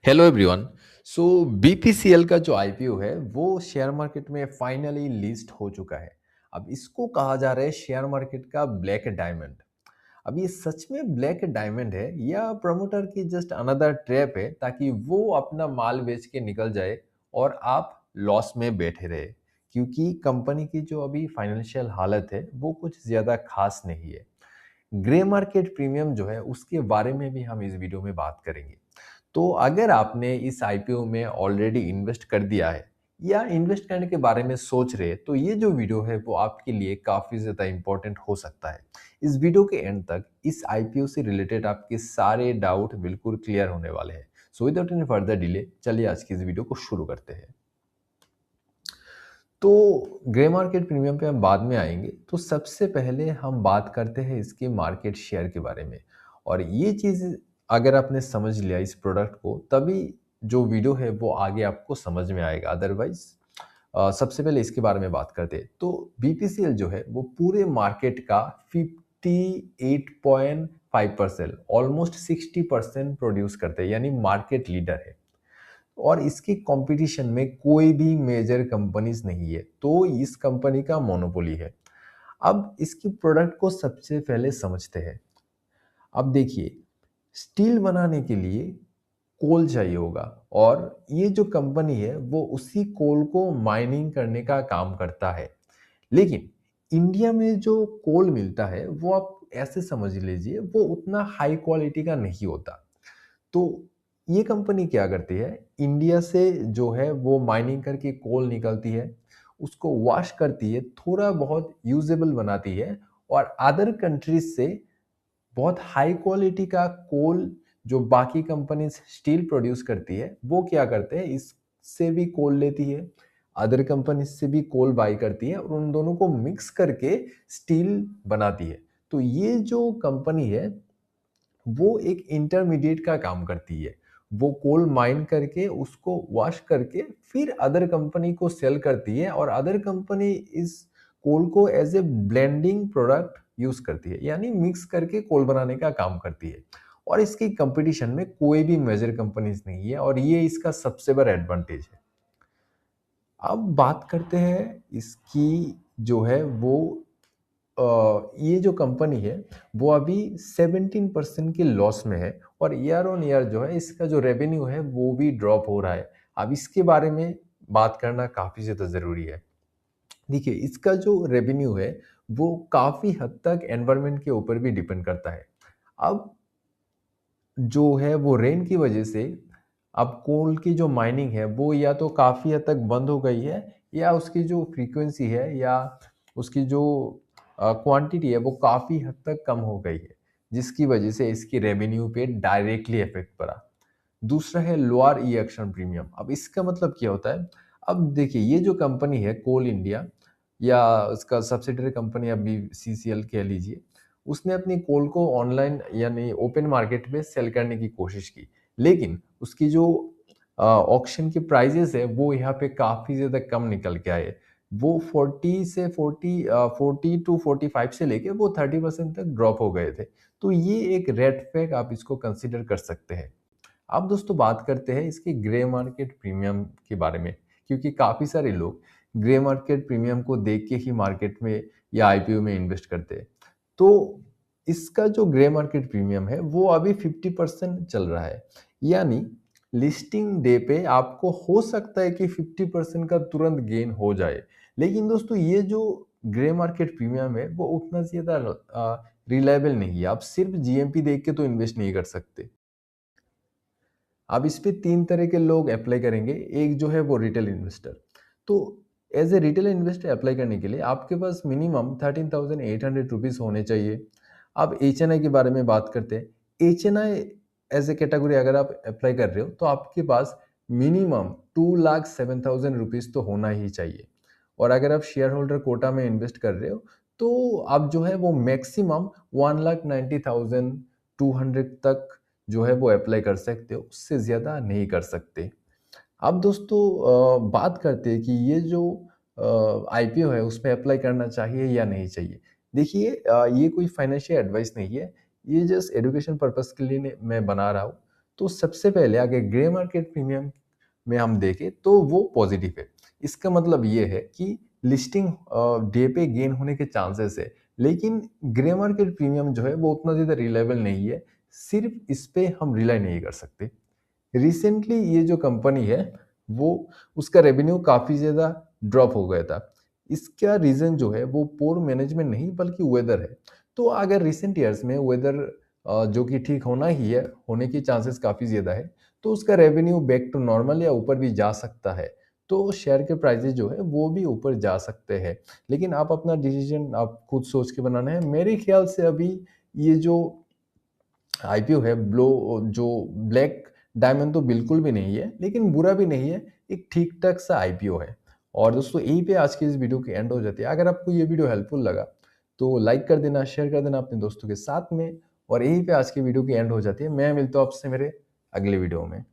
Hello everyone. सो BPCL का जो IPO है वो शेयर मार्केट में फाइनली लिस्ट हो चुका है। अब इसको कहा जा रहा है शेयर मार्केट का ब्लैक डायमंड। अब ये सच में ब्लैक डायमंड है या प्रमोटर की जस्ट अनदर ट्रैप है ताकि वो अपना माल बेच के निकल जाए और आप लॉस में बैठे रहे, क्योंकि कंपनी की जो अभी फाइनेंशियल हालत है वो कुछ ज़्यादा खास नहीं है। ग्रे मार्केट प्रीमियम जो है उसके बारे में भी हम इस वीडियो में बात करेंगे। तो अगर आपने इस आईपीओ में ऑलरेडी इन्वेस्ट कर दिया है या इन्वेस्ट करने के बारे में सोच रहे हैं तो ये जो वीडियो है वो आपके लिए काफ़ी ज़्यादा इंपॉर्टेंट हो सकता है। इस वीडियो के एंड तक इस आईपीओ से रिलेटेड आपके सारे डाउट बिल्कुल क्लियर होने वाले हैं। So without any further delay चलिए आज की इस वीडियो को शुरू करते हैं। तो ग्रे मार्केट प्रीमियम पे हम बाद में आएंगे। तो सबसे पहले हम बात करते हैं इसके मार्केट शेयर के बारे में। और ये चीज़ अगर आपने समझ लिया इस प्रोडक्ट को तभी जो वीडियो है वो आगे आपको समझ में आएगा। अदरवाइज सबसे पहले इसके बारे में बात करते हैं। तो बीपीसीएल जो है वो पूरे मार्केट का 58.5% ऑलमोस्ट 60% प्रोड्यूस करते हैं, यानी मार्केट लीडर है। और इसकी कंपटीशन में कोई भी मेजर कंपनीज नहीं है, तो इस कंपनी का मोनोपोली है। अब इसकी प्रोडक्ट को सबसे पहले समझते हैं। अब देखिए, स्टील बनाने के लिए कोल चाहिए होगा और ये जो कंपनी है वो उसी कोल को माइनिंग करने का काम करता है। लेकिन इंडिया में जो कोल मिलता है वो आप ऐसे समझ लीजिए वो उतना हाई क्वालिटी का नहीं होता। तो ये कंपनी क्या करती है, इंडिया से जो है वो माइनिंग करके कोल निकलती है, उसको वॉश करती है, थोड़ा बहुत यूजेबल बनाती है और अदर कंट्रीज से बहुत हाई क्वालिटी का कोल जो बाकी कंपनी स्टील प्रोड्यूस करती है वो क्या करते हैं, इससे भी कोल लेती है, अदर कंपनी से भी कोल बाई करती है और उन दोनों को मिक्स करके स्टील बनाती है। तो ये जो कंपनी है वो एक इंटरमीडिएट का काम करती है। वो कोल माइन करके उसको वॉश करके फिर अदर कंपनी को सेल करती है और अदर कंपनी इस कोल को as a blending product use करती है, यानी मिक्स करके कोल बनाने का काम करती है। और इसकी कंपटीशन में कोई भी मेजर कंपनीज नहीं है और ये इसका सबसे बड़ा एडवांटेज है। अब बात करते हैं इसकी जो है वो ये जो कंपनी है वो अभी 17% की लॉस में है और ईयर ऑन ईयर जो है इसका जो रेवेन्यू है वो भी ड्रॉप हो रहा है। अब इसके बारे में बात करना काफ़ी ज़्यादा ज़रूरी है। देखिए, इसका जो रेवेन्यू है वो काफ़ी हद तक एनवायरनमेंट के ऊपर भी डिपेंड करता है। अब जो है वो रेन की वजह से अब कोल की जो माइनिंग है वो या तो काफ़ी हद तक बंद हो गई है या उसकी जो फ्रीक्वेंसी है या उसकी जो क्वांटिटी है वो काफ़ी हद तक कम हो गई है, जिसकी वजह से इसकी रेवेन्यू पे डायरेक्टली इफेक्ट पड़ा। दूसरा है लोअर ई एक्शन प्रीमियम। अब इसका मतलब क्या होता है, अब देखिए ये जो कंपनी है कोल इंडिया या उसका सब्सिडरी कंपनी आप बीसीसीएल कह लीजिए, उसने अपनी कोल को ऑनलाइन यानी ओपन मार्केट में सेल करने की कोशिश की, लेकिन उसकी जो ऑक्शन की प्राइजेस है वो यहाँ पे काफ़ी ज़्यादा कम निकल के आए। वो 40 टू 45 से लेके वो 30% तक ड्रॉप हो गए थे। तो ये एक रेड फ्लैग आप इसको कंसिडर कर सकते हैं। अब दोस्तों बात करते हैं इसके ग्रे मार्केट प्रीमियम के बारे में, क्योंकि काफ़ी सारे लोग ग्रे मार्केट प्रीमियम को देख के ही मार्केट में या आईपीओ में इन्वेस्ट करते हैं। तो इसका जो ग्रे मार्केट प्रीमियम है वो अभी 50% चल रहा है, यानी लिस्टिंग डे पे आपको हो सकता है कि 50% का तुरंत गेन हो जाए। लेकिन दोस्तों ये जो ग्रे मार्केट प्रीमियम है वो उतना ज़्यादा रिलायबल नहीं है। आप सिर्फ जीएमपी देख के तो इन्वेस्ट नहीं कर सकते। अब इस पे 3 तरह के लोग अप्लाई करेंगे। एक जो है वो रिटेल इन्वेस्टर। तो as a retail investor apply करने के लिए आपके पास मिनिमम 13,800 रुपीज़ होने चाहिए। अब एचएनआई के बारे में बात करते हैं। एचएनआई एज़ ए कैटेगरी अगर आप अप्लाई कर रहे हो तो आपके पास मिनिमम 2,07,000 रुपीज़ तो होना ही चाहिए। और अगर आप शेयर होल्डर कोटा में इन्वेस्ट कर रहे हो तो आप जो है वो मैक्सिमम 1,90,200 तक जो है वो अप्लाई कर सकते हो, उससे ज़्यादा नहीं कर सकते। अब दोस्तों बात करते हैं कि ये जो आईपीओ है उसमें अप्लाई करना चाहिए या नहीं चाहिए। देखिए, ये कोई फाइनेंशियल एडवाइस नहीं है, ये जस्ट एजुकेशन पर्पस के लिए मैं बना रहा हूँ। तो सबसे पहले अगर ग्रे मार्केट प्रीमियम में हम देखें तो वो पॉजिटिव है। इसका मतलब ये है कि लिस्टिंग डे पे गेन होने के चांसेस है, लेकिन ग्रे मार्केट प्रीमियम जो है वो उतना ज़्यादा रिलायबल नहीं है, सिर्फ इस पे हम रिलाई नहीं कर सकते। रिसेंटली ये जो कंपनी है वो उसका रेवेन्यू काफ़ी ज़्यादा ड्रॉप हो गया था। इसका रीज़न जो है वो पोर मैनेजमेंट नहीं बल्कि वेदर है। तो अगर रिसेंट ईयर्स में वेदर जो कि ठीक होना ही है, होने की चांसेस काफ़ी ज़्यादा है, तो उसका रेवेन्यू बैक टू नॉर्मल या ऊपर भी जा सकता है। तो शेयर के प्राइसेस जो है वो भी ऊपर जा सकते हैं। लेकिन आप अपना डिसीजन आप खुद सोच के बनाना है। मेरे ख्याल से अभी ये जो आईपीओ है जो ब्लैक डायमंड तो बिल्कुल भी नहीं है, लेकिन बुरा भी नहीं है, एक ठीक ठाक सा आईपीओ है। और दोस्तों यहीं पे आज की इस वीडियो की एंड हो जाती है। अगर आपको ये वीडियो हेल्पफुल लगा तो लाइक कर देना, शेयर कर देना अपने दोस्तों के साथ में, और यहीं पे आज की वीडियो की एंड हो जाती है। मैं मिलता हूँ आपसे मेरे अगले वीडियो में।